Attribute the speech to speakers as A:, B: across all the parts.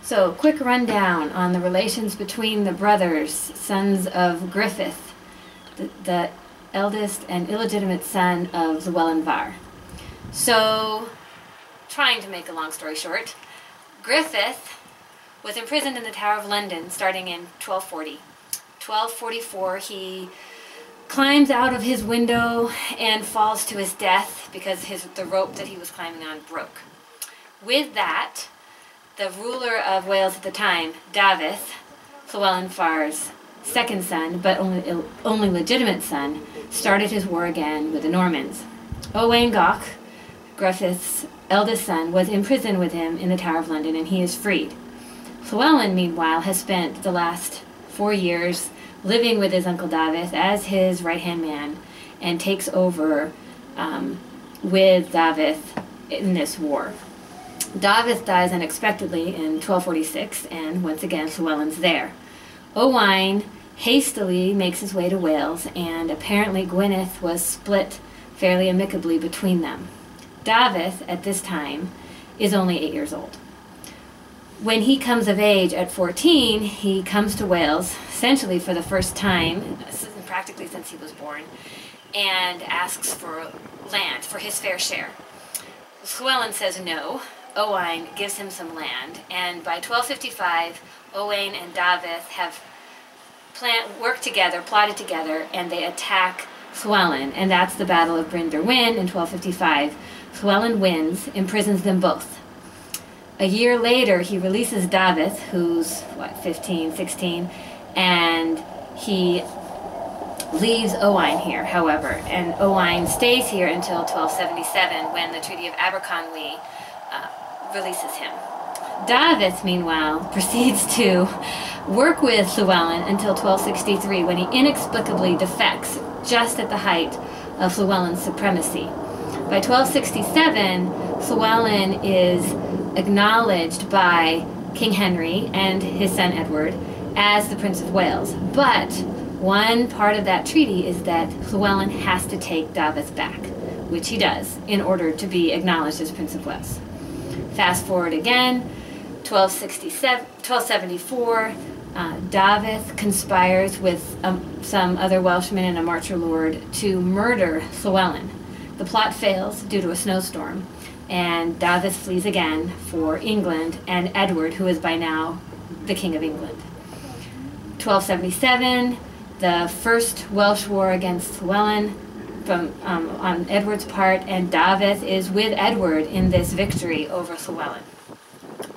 A: So, quick rundown on the relations between the brothers, sons of Griffith, the eldest and illegitimate son of Llywelyn. So, trying to make a long story short, Griffith was imprisoned in the Tower of London starting in 1240. 1244, he climbs out of his window and falls to his death because the rope that he was climbing on broke. With that, the ruler of Wales at the time, Dafydd, Llywelyn's second son, but only legitimate son, started his war again with the Normans. Owain, Griffith's eldest son, was imprisoned with him in the Tower of London, and he is freed. Llywelyn, meanwhile, has spent the last 4 years living with his uncle Dafydd as his right-hand man, and takes over with Dafydd in this war. Dafydd dies unexpectedly in 1246, and once again Llywelyn's there. Owain hastily makes his way to Wales, and apparently Gwynedd was split fairly amicably between them. Dafydd, at this time, is only 8 years old. When he comes of age at 14, he comes to Wales, essentially for the first time, practically since he was born, and asks for land, for his fair share. Llywelyn says no. Owain gives him some land, and by 1255, Owain and Dafydd have worked together, plotted together, and they attack Llywelyn, and that's the Battle of Bryn Derwin in 1255. Llywelyn wins, imprisons them both. A year later, he releases Dafydd, who's, 15, 16, and he leaves Owain here, however, and Owain stays here until 1277, when the Treaty of Aberconwy releases him. Dafydd, meanwhile, proceeds to work with Llywelyn until 1263, when he inexplicably defects just at the height of Llywelyn's supremacy. By 1267, Llywelyn is acknowledged by King Henry and his son Edward as the Prince of Wales. But one part of that treaty is that Llywelyn has to take Dafydd back, which he does, in order to be acknowledged as Prince of Wales. Fast forward again, 1274, Dafydd conspires with some other Welshmen and a Marcher lord to murder Llywelyn. The plot fails due to a snowstorm, and Dafydd flees again for England and Edward, who is by now the King of England. 1277, the first Welsh war against Llywelyn on Edward's part, and Dafydd is with Edward in this victory over Llywelyn.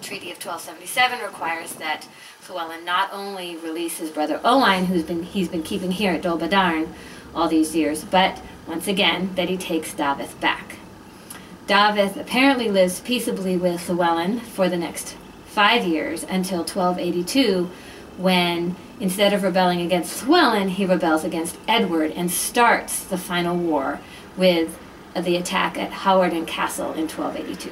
A: Treaty of 1277 requires that Llywelyn not only release his brother Owain, he's been keeping here at Dol Badarn all these years, but once again that he takes Dafydd back. Dafydd apparently lives peaceably with Llywelyn for the next 5 years until 1282, when instead of rebelling against Llywelyn, he rebels against Edward and starts the final war with the attack at Hawarden Castle in 1282.